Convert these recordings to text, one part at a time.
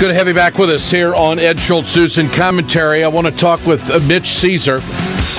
Good to have you back with us here on Ed Schultz News and Commentary. I want to talk with Mitch Ceasar,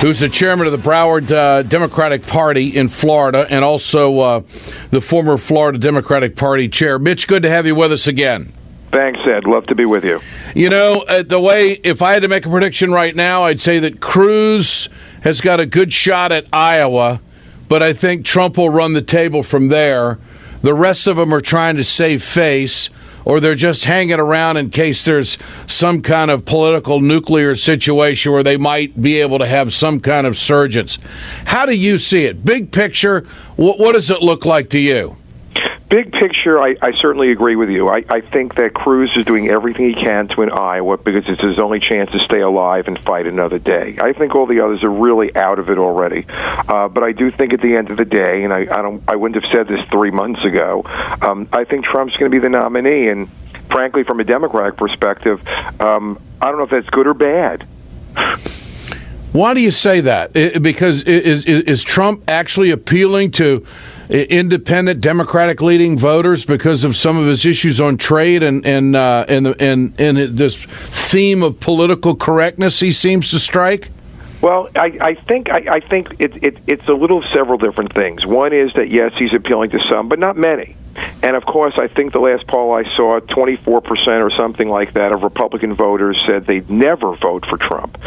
who's the chairman of the Broward Democratic Party in Florida and also the former Florida Democratic Party chair. Mitch, good to have you with us again. Thanks, Ed. Love to be with you. You know, if I had to make a prediction right now, I'd say that Cruz has got a good shot at Iowa, but I think Trump will run the table from there. The rest of them are trying to save face, or they're just hanging around in case there's some kind of political nuclear situation where they might be able to have some kind of surges. How do you see it? Big picture, what does it look like to you? Big picture, I certainly agree with you. I think that Cruz is doing everything he can to win Iowa because it's his only chance to stay alive and fight another day. I think all the others are really out of it already. But I do think at the end of the day, and I wouldn't have said this 3 months ago, I think Trump's going to be the nominee. And frankly, from a Democratic perspective, I don't know if that's good or bad. Why do you say that? Because is Trump actually appealing to independent Democratic leading voters because of some of his issues on trade and this theme of political correctness he seems to strike? Well, I think it's a little several different things. One is that, yes, he's appealing to some, but not many. And, of course, I think the last poll I saw, 24% or something like that of Republican voters said they'd never vote for Trump.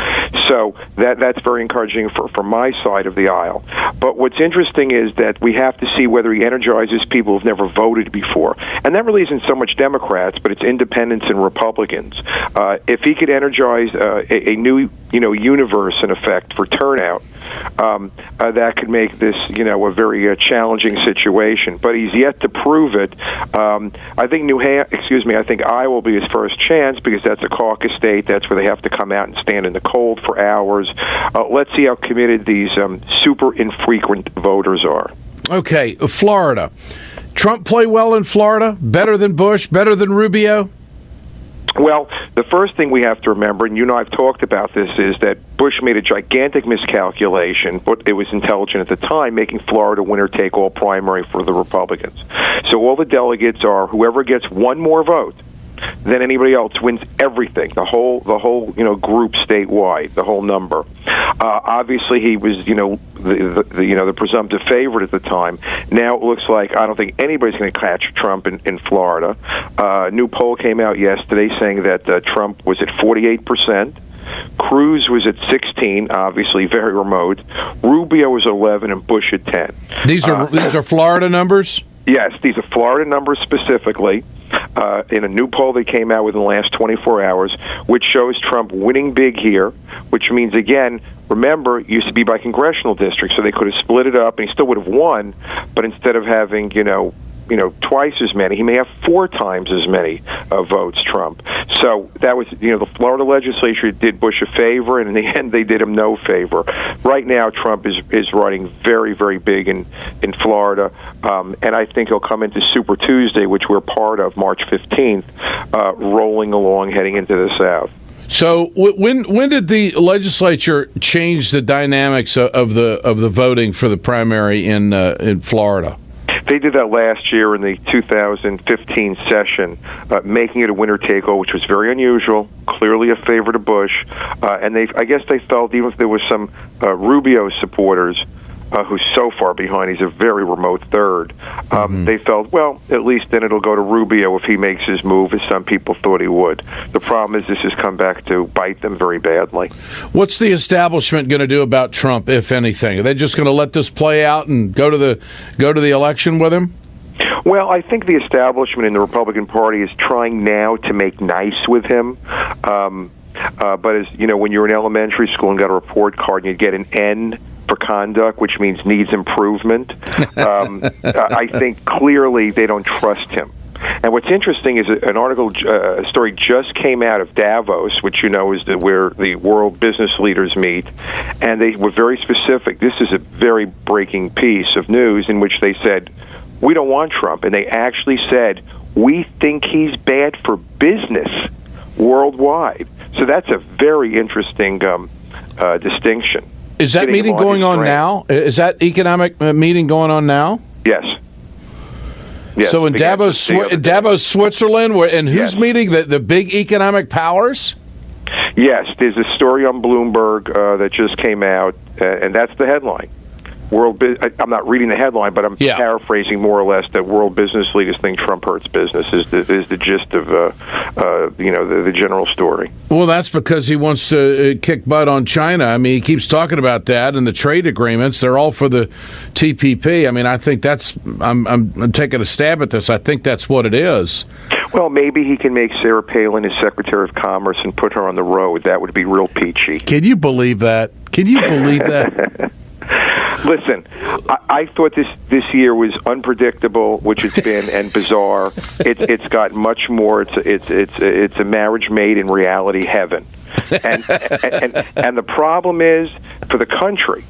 So that's very encouraging for my side of the aisle. But what's interesting is that we have to see whether he energizes people who've never voted before. And that really isn't so much Democrats, but it's independents and Republicans. If he could energize a new universe, in effect, for turnout, that could make this, a very challenging situation. But he's yet to prove it. I think Iowa will be his first chance because that's a caucus state. That's where they have to come out and stand in the cold for hours. Let's see how committed these super infrequent voters are. Okay, Florida. Trump play well in Florida? Better than Bush? Better than Rubio? Well, the first thing we have to remember, and I've talked about this, is that Bush made a gigantic miscalculation, but it was intelligent at the time, making Florida winner-take-all primary for the Republicans. So all the delegates are whoever gets one more vote than anybody else wins everything, the whole group statewide, the whole number. Obviously, he was the presumptive favorite at the time. Now it looks like I don't think anybody's going to catch Trump in Florida. A new poll came out yesterday saying that Trump was at 48%. Cruz was at 16, obviously very remote. Rubio was 11, and Bush at 10. These are Florida numbers? Yes, these are Florida numbers specifically. In a new poll they came out within the last 24 hours, which shows Trump winning big here, which means, again, remember, it used to be by congressional districts, so they could have split it up, and he still would have won, but instead of having, twice as many, he may have 4 times as many votes, Trump. So that was, the Florida legislature did Bush a favor, and in the end they did him no favor. Right now, Trump is running very, very big in Florida, and I think he'll come into Super Tuesday, which we're part of, March 15th, rolling along, heading into the South. So when did the legislature change the dynamics of the voting for the primary in Florida? They did that last year in the 2015 session, making it a winner-take-all, which was very unusual, clearly a favor to Bush. And I guess they felt, even if there was some Rubio supporters who's so far behind, he's a very remote third, they felt, well, at least then it'll go to Rubio if he makes his move, as some people thought he would. The problem is this has come back to bite them very badly. What's the establishment going to do about Trump, if anything? Are they just going to let this play out and go to the election with him? Well, I think the establishment in the Republican Party is trying now to make nice with him. But as when you're in elementary school and got a report card and you get an N for conduct, which means needs improvement, I think clearly they don't trust him. And what's interesting is a story just came out of Davos, which is where the world business leaders meet, and they were very specific. This is a very breaking piece of news in which they said, we don't want Trump, and they actually said, we think he's bad for business worldwide. So that's a very interesting distinction. Is that meeting going on now? Is that economic meeting going on now? Yes. Yes, so in Davos, Switzerland, and who's meeting the big economic powers? Yes, there's a story on Bloomberg that just came out, and that's the headline. I'm not reading the headline, but I'm paraphrasing more or less that world business leaders think Trump hurts business is the gist of the general story. Well, that's because he wants to kick butt on China. I mean, he keeps talking about that, and the trade agreements, they're all for the TPP. I mean, I think I'm taking a stab at this. I think that's what it is. Well, maybe he can make Sarah Palin his Secretary of Commerce and put her on the road. That would be real peachy. Can you believe that? Listen, I thought this year was unpredictable, which it's been, and bizarre. It's got much more. It's a marriage made in reality heaven, and the problem is for the country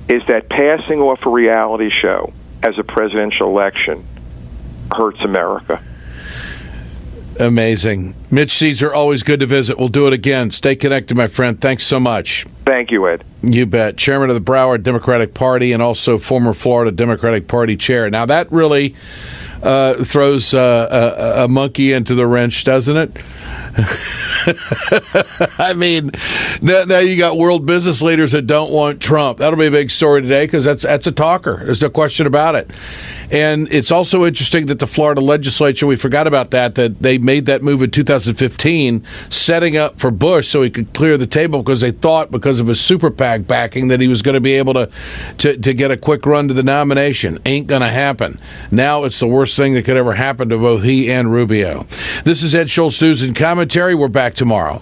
is that passing off a reality show as a presidential election hurts America. Amazing. Mitch Ceasar, always good to visit. We'll do it again. Stay connected, my friend. Thanks so much. Thank you, Ed. You bet. Chairman of the Broward Democratic Party and also former Florida Democratic Party chair. Now, that really throws a monkey into the wrench, doesn't it? I mean, now you got world business leaders that don't want Trump. That'll be a big story today because that's a talker. There's no question about it. And it's also interesting that the Florida legislature, we forgot about that they made that move in 2015, setting up for Bush so he could clear the table because they thought because of his super PAC backing that he was going to be able to get a quick run to the nomination. Ain't going to happen. Now it's the worst thing that could ever happen to both he and Rubio. This is Ed Schultz News and Commentary. We're back tomorrow.